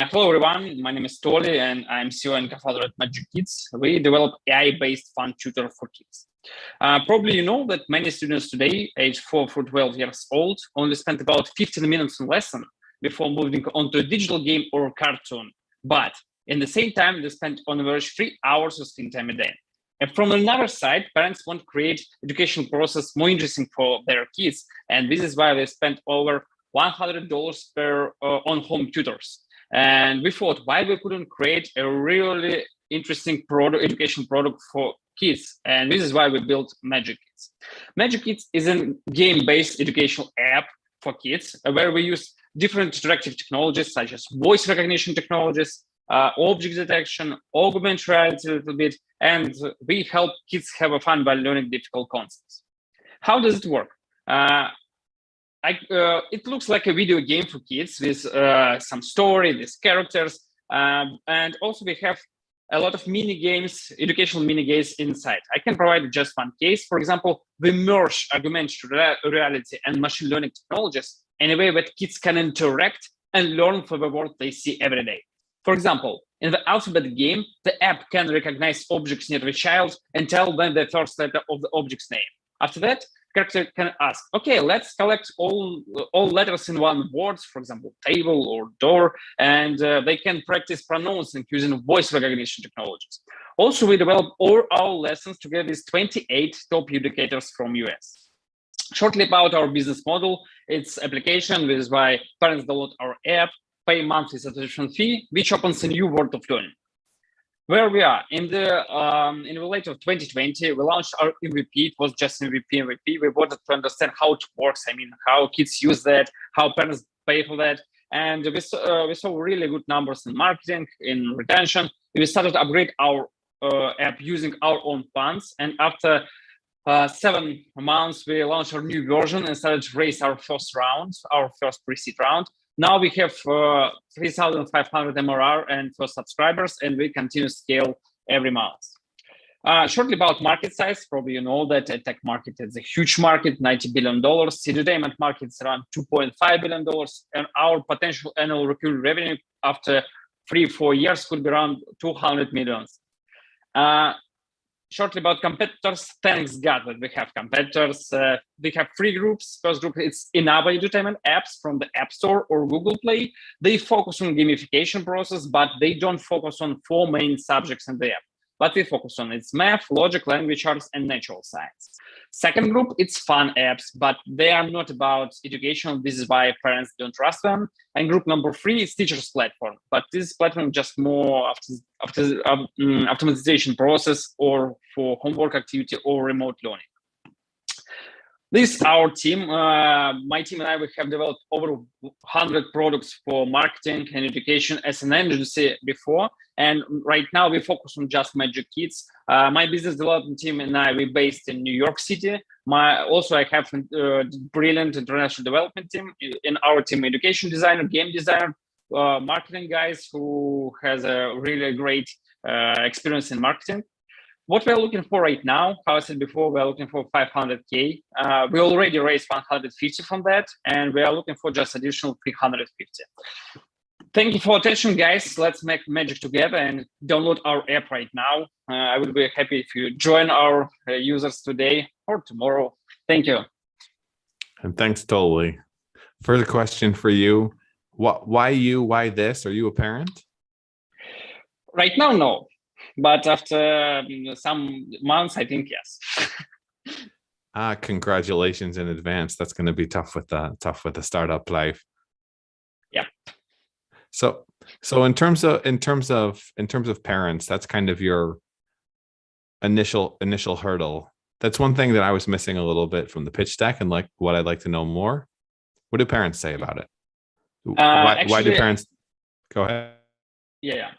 Hello, everyone. My name is Toli, and I'm CEO and co-founder at Magic Kids. We develop AI-based fun tutor for kids. Probably you know that many students today, age 4 through 12 years old, only spend about 15 minutes in lesson before moving on to a digital game or cartoon. But in the same time, they spend on average 3 hours of screen time a day. And from another side, parents want to create educational process more interesting for their kids, and this is why they spend over $100 per on-home tutors. And we thought, why we couldn't create a really interesting education product for kids? And this is why we built Magic Kids. Magic Kids is a game-based educational app for kids where we use different interactive technologies such as voice recognition technologies, object detection, augmented reality a little bit, and we help kids have a fun while learning difficult concepts. How does it work? It looks like a video game for kids with some story, these characters, and also we have a lot of mini games, educational mini games inside. I can provide just one case. For example, we merge augmented reality and machine learning technologies in a way that kids can interact and learn from the world they see every day. For example, in the alphabet game, the app can recognize objects near the child and tell them the first letter of the object's name. After that, character can ask, okay, let's collect all letters in one word, for example, table or door, and they can practice pronouncing using voice recognition technologies. Also, we develop all our lessons together with 28 top educators from US. Shortly about our business model, it's application, which is why parents download our app, pay monthly subscription fee, which opens a new world of learning. Where we are in the late of 2020, we launched our MVP. It was just MVP. We wanted to understand how it works. I mean, how kids use that, how parents pay for that, and we saw really good numbers in marketing, in retention. We started to upgrade our app using our own funds, and after 7 months, we launched our new version and started to raise our first round, our first pre-seed round. Now we have 3,500 MRR and first subscribers, and we continue to scale every month. Shortly about market size, probably you know that a tech market is a huge market, $90 billion. Entertainment market is around $2.5 billion, and our potential annual recurring revenue after 3-4 years could be around 200 million. Shortly about competitors, thanks God that we have competitors. We have 3 groups. First group is in-app entertainment apps from the App Store or Google Play. They focus on gamification process, but they don't focus on 4 main subjects in the app. But we focus on its math, logic, language arts, and natural science. Second group, it's fun apps, but they are not about education. This is why parents don't trust them. And group number 3 is teachers platform, but this platform just more after optimization process or for homework activity or remote learning. This is our team. My team and I, we have developed over 100 products for marketing and education as an agency before. And right now we focus on just Magic Kids. My business development team and I, we're based in New York City. Also, I have a brilliant international development team. In our team, education designer, game designer, marketing guys who has a really great experience in marketing. What we're looking for right now, how I said before, we're looking for 500K. We already raised 150 from that, and we are looking for just additional 350. Thank you for attention, guys. Let's make magic together and download our app right now. I would be happy if you join our users today or tomorrow. Thank you. And thanks, Toli. First question for you. Why you? Why this? Are you a parent? Right now, no. But after some months, I think yes. Congratulations in advance. That's going to be tough with the startup life. Yeah. So in terms of parents, that's kind of your initial hurdle. That's one thing that I was missing a little bit from the pitch deck, and like what I'd like to know more. What do parents say about it? Why do parents? Go ahead. Yeah.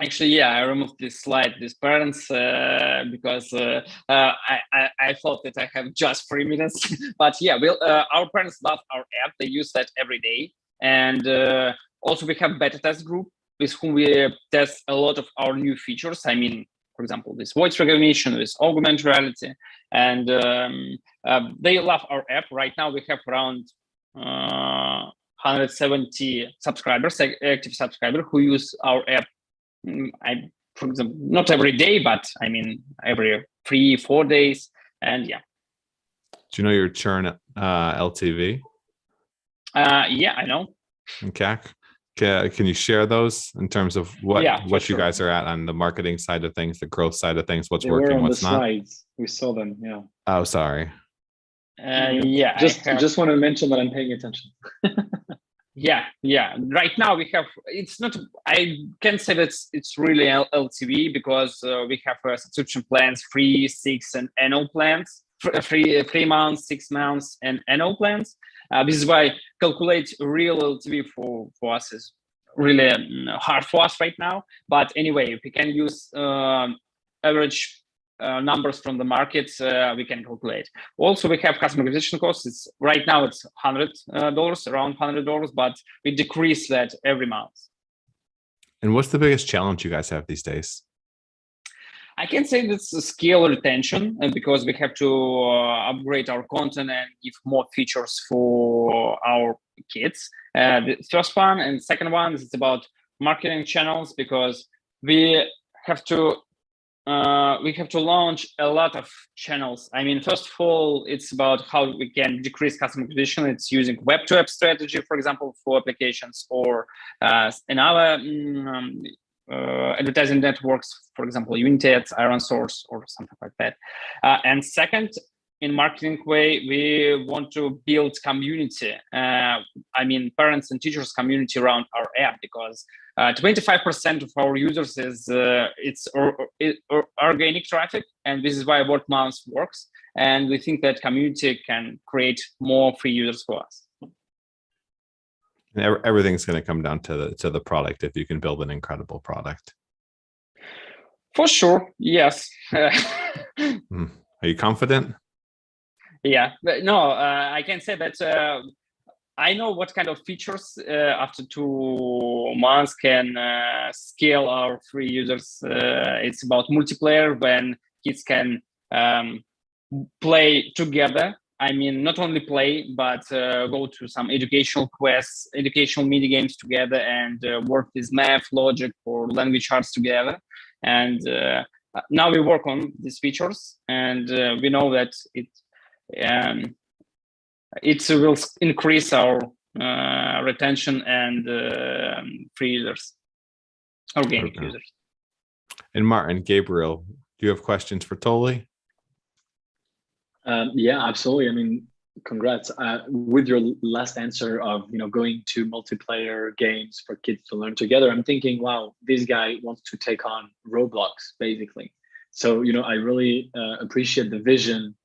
Actually, yeah, I removed this slide, these parents, because I thought that I have just 3 minutes. But yeah, our parents love our app. They use that every day. And also we have beta test group with whom we test a lot of our new features. I mean, for example, this voice recognition, this augmented reality. And they love our app. Right now we have around 170 subscribers, active subscribers who use our app. For example, not every day, but I mean every 3-4 days, and yeah. Do you know your churn LTV? Yeah, I know. Okay. Can you share those in terms of what you guys are at on the marketing side of things, the growth side of things, what's working, what's not? Slides. We saw them. Yeah. Oh, sorry. Yeah. Just want to mention that I'm paying attention. Yeah. Right now we have. It's not. I can't say that it's really LTV because we have subscription plans, 3, 6, and annual plans. 3 months, 6 months, and annual plans. This is why calculate real LTV for us is really hard for us right now. But anyway, if we can use average numbers from the market, we can calculate. Also, we have customer acquisition costs. It's right now it's $100, around $100, but we decrease that every month. And what's the biggest challenge you guys have these days? I can say that's scale retention, and because we have to upgrade our content and give more features for our kids. The first one and second one is about marketing channels, because we have to launch a lot of channels. I mean, first of all, it's about how we can decrease customer acquisition. It's using web to app strategy, for example, for applications, or another advertising networks, for example, Unitads, Iron Source, or something like that. And second, in marketing way, we want to build community. I mean, parents and teachers community around our app, because 25% of our users is organic traffic, and this is why word of mouth works. And we think that community can create more free users for us. And everything's going to come down to the product. If you can build an incredible product, for sure, yes. Are you confident? Yeah, but no, I can say that I know what kind of features after 2 months can scale our free users. It's about multiplayer, when kids can play together. I mean, not only play, but go to some educational quests, educational mini games together, and work with math, logic, or language arts together. And now we work on these features, and we know that it will increase our retention and free users, organic users. And Martin, Gabriel, do you have questions for Toli? Yeah, absolutely. I mean, congrats with your last answer of going to multiplayer games for kids to learn together. I'm thinking, wow, this guy wants to take on Roblox basically. So I really appreciate the vision.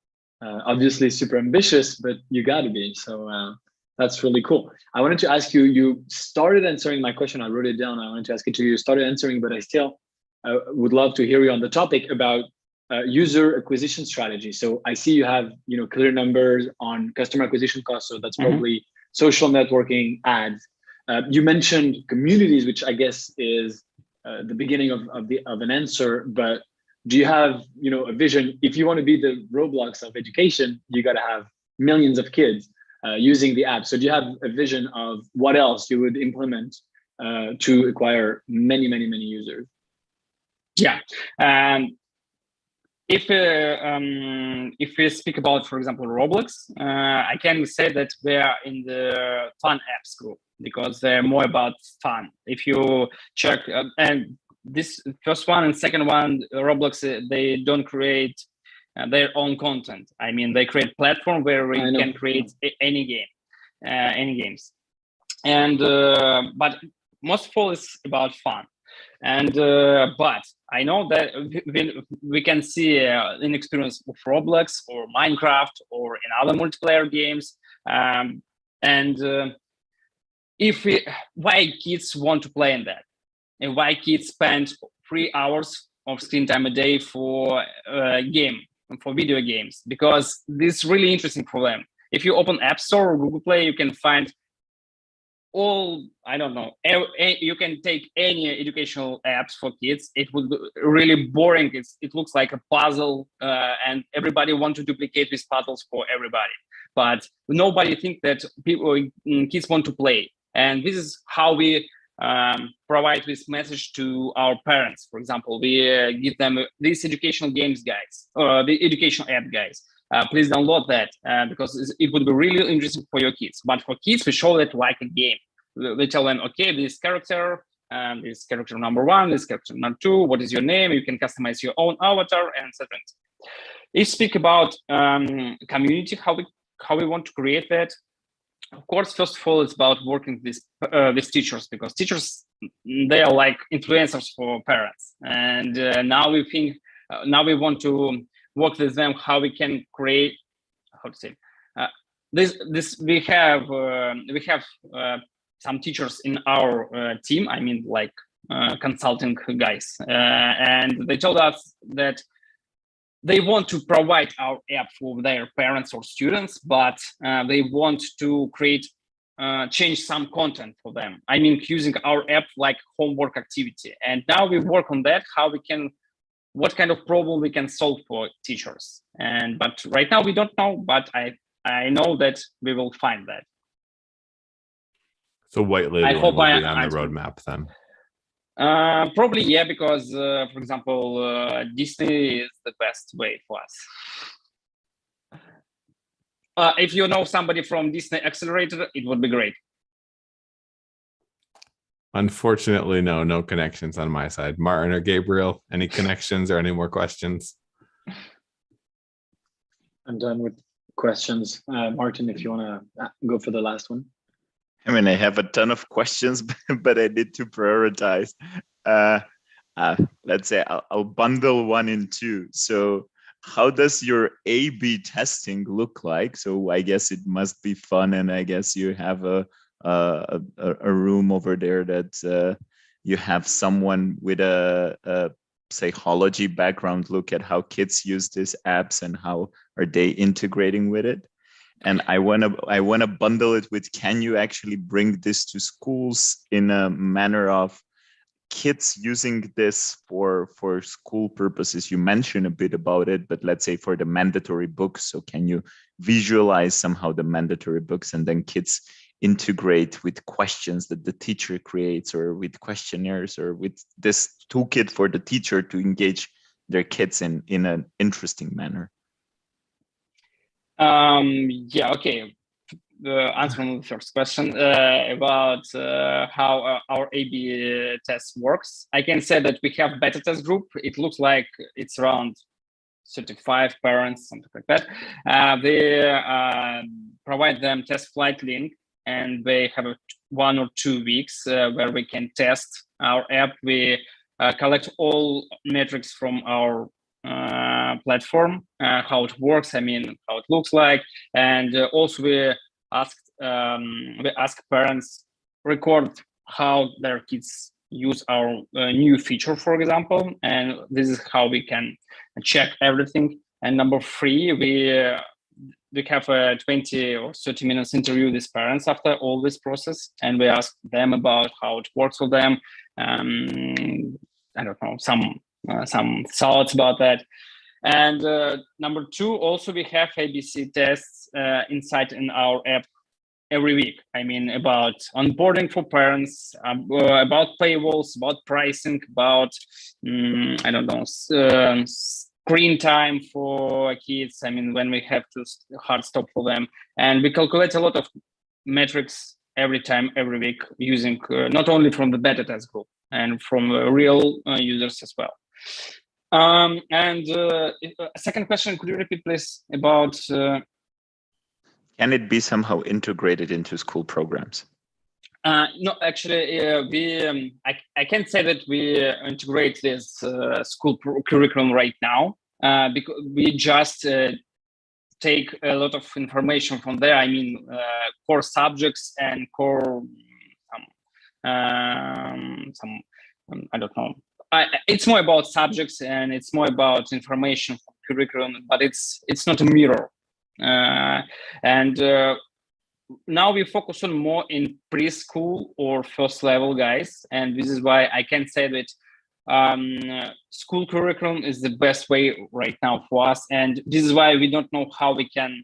Obviously super ambitious, but you got to be. So that's really cool. I wanted to ask you. You started answering my question. I wrote it down. I wanted to ask it to you. You started answering, but I still would love to hear you on the topic about user acquisition strategy. So I see you have clear numbers on customer acquisition costs. So that's probably social networking, ads. You mentioned communities, which I guess is the beginning of an answer. But do you have a vision? If you want to be the Roblox of education, you got to have millions of kids using the app. So do you have a vision of what else you would implement to acquire many users? Yeah. If we speak about, for example, Roblox, I can say that we are in the fun apps group, because they're more about fun. If you check, and this first one and second one, Roblox, they don't create their own content. I mean, they create platform where we can create any games. And but most of all, it's about fun. And but I know that we can see in experience of Roblox or Minecraft or in other multiplayer games, why kids want to play in that, and why kids spend 3 hours of screen time a day for video games, because this is really interesting for them. If you open App Store or Google Play, you can find you can take any educational apps for kids. It would be really boring. It looks like a puzzle, and everybody wants to duplicate these puzzles for everybody. but nobody think that kids want to play. And this is how we provide this message to our parents. For example, we give them these educational games, guys, or the educational app, guys. Please download that because it would be really interesting for your kids. But for kids, we show it like a game. We tell them, okay, this character number 1, this character number 2, what is your name? You can customize your own avatar, and etc. If you speak about community, how we want to create that, of course, first of all, it's about working with teachers, because teachers, they are like influencers for parents. And now we want to work with them how we can create, how to say, we have some teachers in our team, I mean, like consulting guys, and they told us that they want to provide our app for their parents or students, but they want to change some content for them. I mean, using our app like homework activity. And now we work on that, what kind of problem we can solve for teachers. But right now we don't know, but I know that we will find that. So white labeling will be on the roadmap then. Probably, yeah, because for example, Disney is the best way for us. If you know somebody from Disney Accelerator, it would be great. Unfortunately, no connections on my side. Martin or Gabriel, any connections or any more questions? I'm done with questions. Martin, if you want to go for the last one. I mean, I have a ton of questions, but I need to prioritize. Let's say I'll bundle 1 and 2. So how does your A/B testing look like? So I guess it must be fun, and I guess you have a room over there that you have someone with a psychology background look at how kids use these apps and how are they integrating with it. And I wanna bundle it with, can you actually bring this to schools in a manner of kids using this for school purposes? You mentioned a bit about it, but let's say for the mandatory books. So can you visualize somehow the mandatory books, and then kids integrate with questions that the teacher creates, or with questionnaires, or with this toolkit for the teacher to engage their kids in an interesting manner? Yeah, okay. Answering the first question about how our A/B test works, I can say that we have beta test group. It looks like it's around 35 parents, something like that. They provide them test flight link, and they have 1 or 2 weeks where we can test our app. We collect all metrics from our platform, how it works, I mean, how it looks like. And also we ask parents record how their kids use our new feature, for example, and this is how we can check everything. And number 3, we have a 20 or 30 minutes interview with parents after all this process, and we ask them about how it works for them. I don't know, some thoughts about that. And number 2, also we have ABC tests inside in our app every week. I mean, about onboarding for parents, about paywalls, about pricing, about I don't know, screen time for kids. I mean, when we have to hard stop for them, and we calculate a lot of metrics every time, every week, using not only from the beta test group and from real users as well. And second question, could you repeat please about? Can it be somehow integrated into school programs? No, actually, I can't say that we integrate this school curriculum right now, because we just take a lot of information from there. I mean, core subjects and core some I don't know. It's more about subjects, and it's more about information from curriculum, but it's not a mirror. And now we focus on more in preschool or first level guys, and this is why I can say that school curriculum is the best way right now for us, and this is why we don't know how we can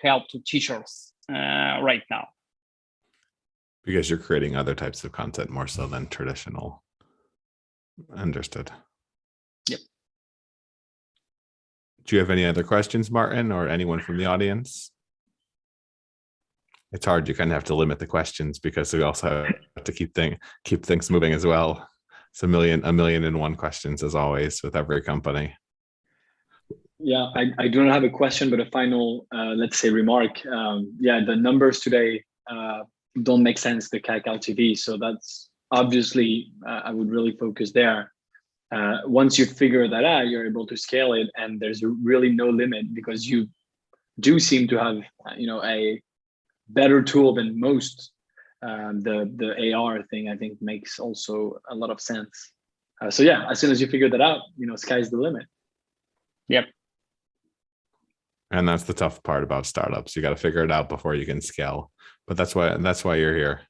help to teachers right now. Because you're creating other types of content more so than traditional. Understood. Yep. Do you have any other questions, Martin, or anyone from the audience? It's hard. You kind of have to limit the questions because we also have to keep things moving as well. It's a million and one questions as always with every company. Yeah, I do not have a question, but a final, let's say, remark. The numbers today don't make sense, the CAC LTV. So that's obviously, I would really focus there. Once you figure that out, you're able to scale it, and there's really no limit because you do seem to have, a better tool than most. The AR thing, I think, makes also a lot of sense. So yeah, as soon as you figure that out, sky's the limit. Yep. And that's the tough part about startups. You got to figure it out before you can scale. But that's why you're here.